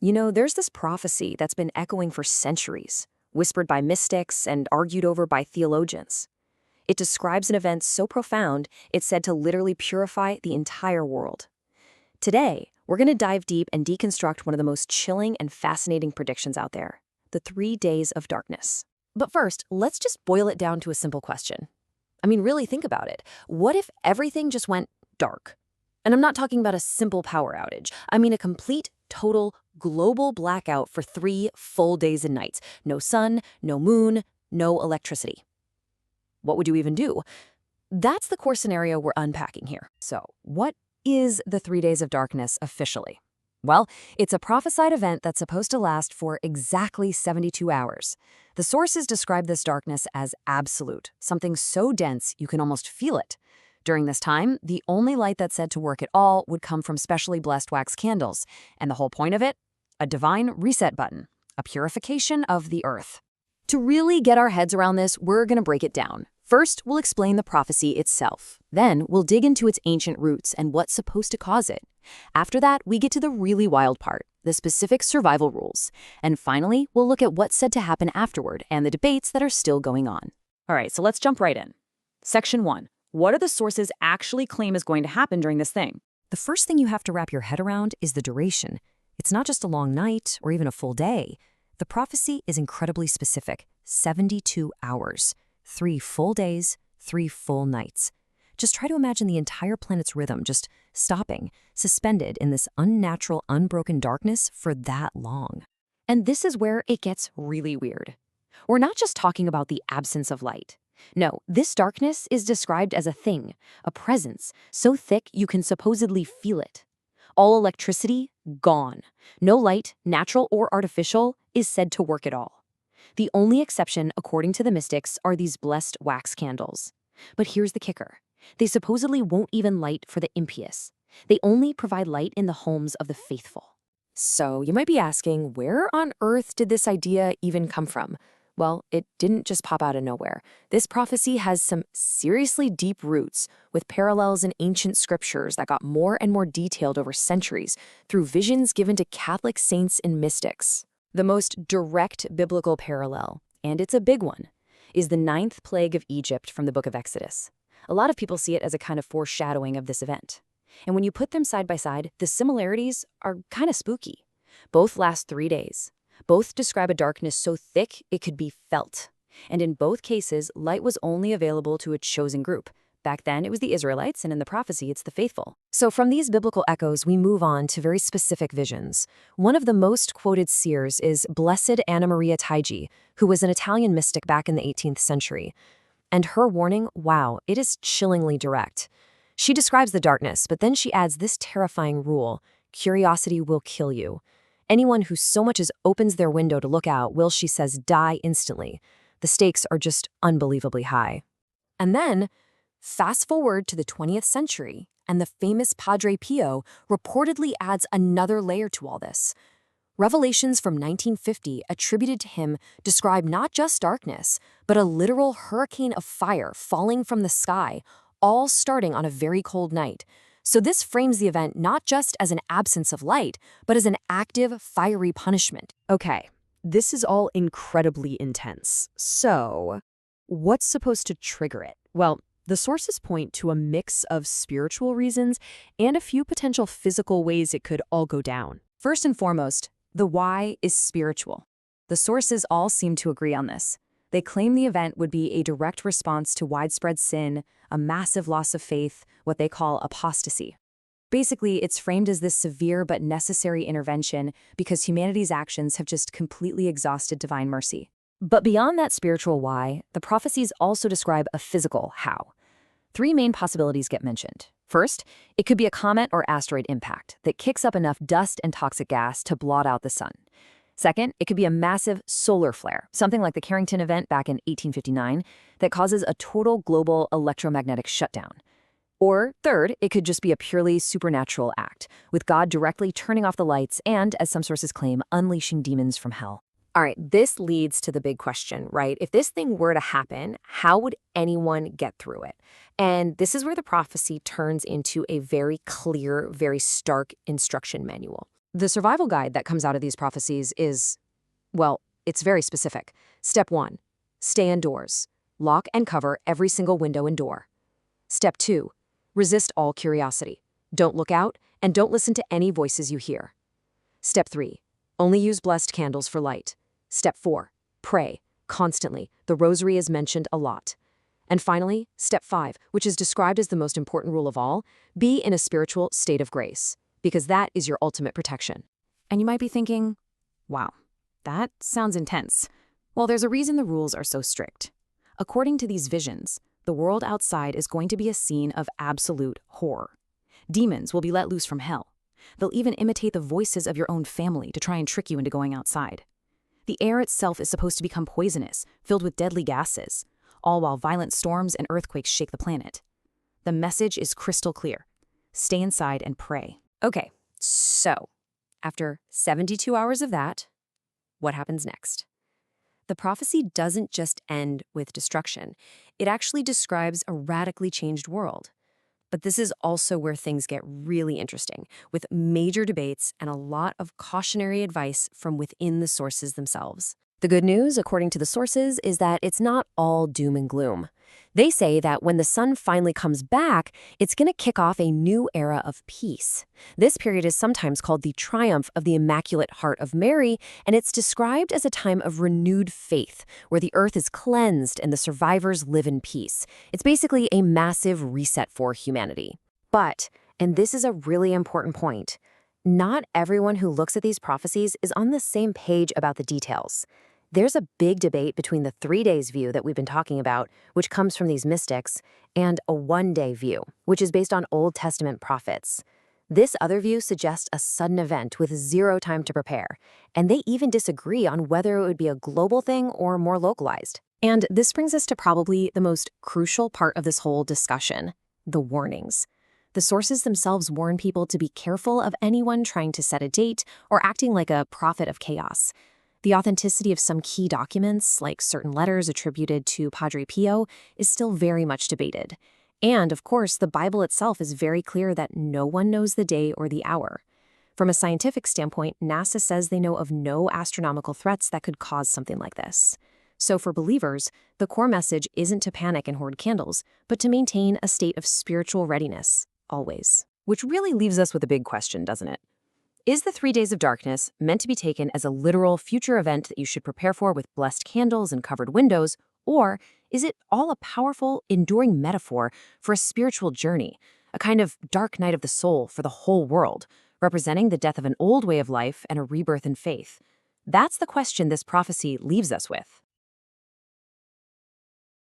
There's this prophecy that's been echoing for centuries, whispered by mystics and argued over by theologians. It describes an event so profound, it's said to literally purify the entire world. Today, we're going to dive deep and deconstruct one of the most chilling and fascinating predictions out there, the 3 days of darkness. But first, let's just boil it down to a simple question. Really think about it. What if everything just went dark? And I'm not talking about a simple power outage. I mean a complete, total, global blackout for 3 full days and nights. No sun, no moon, no electricity. What would you even do? That's the core scenario we're unpacking here. So, what is the 3 days of darkness officially? Well, it's a prophesied event that's supposed to last for exactly 72 hours. The sources describe this darkness as absolute, something so dense you can almost feel it. During this time, the only light that's said to work at all would come from specially blessed wax candles. And the whole point of it? A divine reset button, a purification of the earth. To really get our heads around this, we're going to break it down. First, we'll explain the prophecy itself. Then, we'll dig into its ancient roots and what's supposed to cause it. After that, we get to the really wild part, the specific survival rules. And finally, we'll look at what's said to happen afterward and the debates that are still going on. All right, so let's jump right in. Section 1. What do the sources actually claim is going to happen during this thing? The first thing you have to wrap your head around is the duration. It's not just a long night or even a full day. The prophecy is incredibly specific, 72 hours. 3 full days, 3 full nights. Just try to imagine the entire planet's rhythm just stopping, suspended in this unnatural, unbroken darkness for that long. And this is where it gets really weird. We're not just talking about the absence of light. No, this darkness is described as a thing, a presence, so thick you can supposedly feel it. All electricity, gone. No light, natural or artificial, is said to work at all. The only exception, according to the mystics, are these blessed wax candles. But here's the kicker. They supposedly won't even light for the impious. They only provide light in the homes of the faithful. So you might be asking, where on earth did this idea even come from? Well, it didn't just pop out of nowhere. This prophecy has some seriously deep roots, with parallels in ancient scriptures that got more and more detailed over centuries through visions given to Catholic saints and mystics. The most direct biblical parallel, and it's a big one, is the 9th plague of Egypt from the book of Exodus. A lot of people see it as a kind of foreshadowing of this event. And when you put them side by side, the similarities are kind of spooky. Both last 3 days. Both describe a darkness so thick it could be felt. And in both cases, light was only available to a chosen group. Back then, it was the Israelites, and in the prophecy, it's the faithful. So from these biblical echoes, we move on to very specific visions. One of the most quoted seers is Blessed Anna Maria Taigi, who was an Italian mystic back in the 18th century. And her warning, wow, it is chillingly direct. She describes the darkness, but then she adds this terrifying rule: curiosity will kill you. Anyone who so much as opens their window to look out will, she says, die instantly. The stakes are just unbelievably high. And then, fast forward to the 20th century, and the famous Padre Pio reportedly adds another layer to all this. Revelations from 1950 attributed to him describe not just darkness, but a literal hurricane of fire falling from the sky, all starting on a very cold night. So this frames the event not just as an absence of light, but as an active, fiery punishment. Okay, this is all incredibly intense. So, what's supposed to trigger it? Well, the sources point to a mix of spiritual reasons and a few potential physical ways it could all go down. First and foremost, the why is spiritual. The sources all seem to agree on this. They claim the event would be a direct response to widespread sin, a massive loss of faith, what they call apostasy. Basically, it's framed as this severe but necessary intervention because humanity's actions have just completely exhausted divine mercy. But beyond that spiritual why, the prophecies also describe a physical how. 3 main possibilities get mentioned. First, it could be a comet or asteroid impact that kicks up enough dust and toxic gas to blot out the sun. Second, it could be a massive solar flare, something like the Carrington event back in 1859, that causes a total global electromagnetic shutdown. Or third, it could just be a purely supernatural act, with God directly turning off the lights and, as some sources claim, unleashing demons from hell. All right, this leads to the big question, right? If this thing were to happen, how would anyone get through it? And this is where the prophecy turns into a very clear, very stark instruction manual. The survival guide that comes out of these prophecies is, well, it's very specific. Step 1, stay indoors. Lock and cover every single window and door. Step 2, resist all curiosity. Don't look out and don't listen to any voices you hear. Step 3, only use blessed candles for light. Step 4, pray constantly. The rosary is mentioned a lot. And finally, step 5, which is described as the most important rule of all, be in a spiritual state of grace, because that is your ultimate protection. And you might be thinking, wow, that sounds intense. Well, there's a reason the rules are so strict. According to these visions, the world outside is going to be a scene of absolute horror. Demons will be let loose from hell. They'll even imitate the voices of your own family to try and trick you into going outside. The air itself is supposed to become poisonous, filled with deadly gases, all while violent storms and earthquakes shake the planet. The message is crystal clear. Stay inside and pray. Okay, so after 72 hours of that, what happens next? The prophecy doesn't just end with destruction. It actually describes a radically changed world. But this is also where things get really interesting, with major debates and a lot of cautionary advice from within the sources themselves. The good news, according to the sources, is that it's not all doom and gloom. They say that when the sun finally comes back, it's going to kick off a new era of peace. This period is sometimes called the triumph of the Immaculate Heart of Mary, and it's described as a time of renewed faith, where the earth is cleansed and the survivors live in peace. It's basically a massive reset for humanity. But, and this is a really important point, not everyone who looks at these prophecies is on the same page about the details. There's a big debate between the 3 days view that we've been talking about, which comes from these mystics, and a 1-day view, which is based on Old Testament prophets. This other view suggests a sudden event with zero time to prepare, and they even disagree on whether it would be a global thing or more localized. And this brings us to probably the most crucial part of this whole discussion, the warnings. The sources themselves warn people to be careful of anyone trying to set a date or acting like a prophet of chaos. The authenticity of some key documents, like certain letters attributed to Padre Pio, is still very much debated. And, of course, the Bible itself is very clear that no one knows the day or the hour. From a scientific standpoint, NASA says they know of no astronomical threats that could cause something like this. So for believers, the core message isn't to panic and hoard candles, but to maintain a state of spiritual readiness, always. Which really leaves us with a big question, doesn't it? Is the 3 days of darkness meant to be taken as a literal future event that you should prepare for with blessed candles and covered windows, or is it all a powerful, enduring metaphor for a spiritual journey, a kind of dark night of the soul for the whole world, representing the death of an old way of life and a rebirth in faith? That's the question this prophecy leaves us with.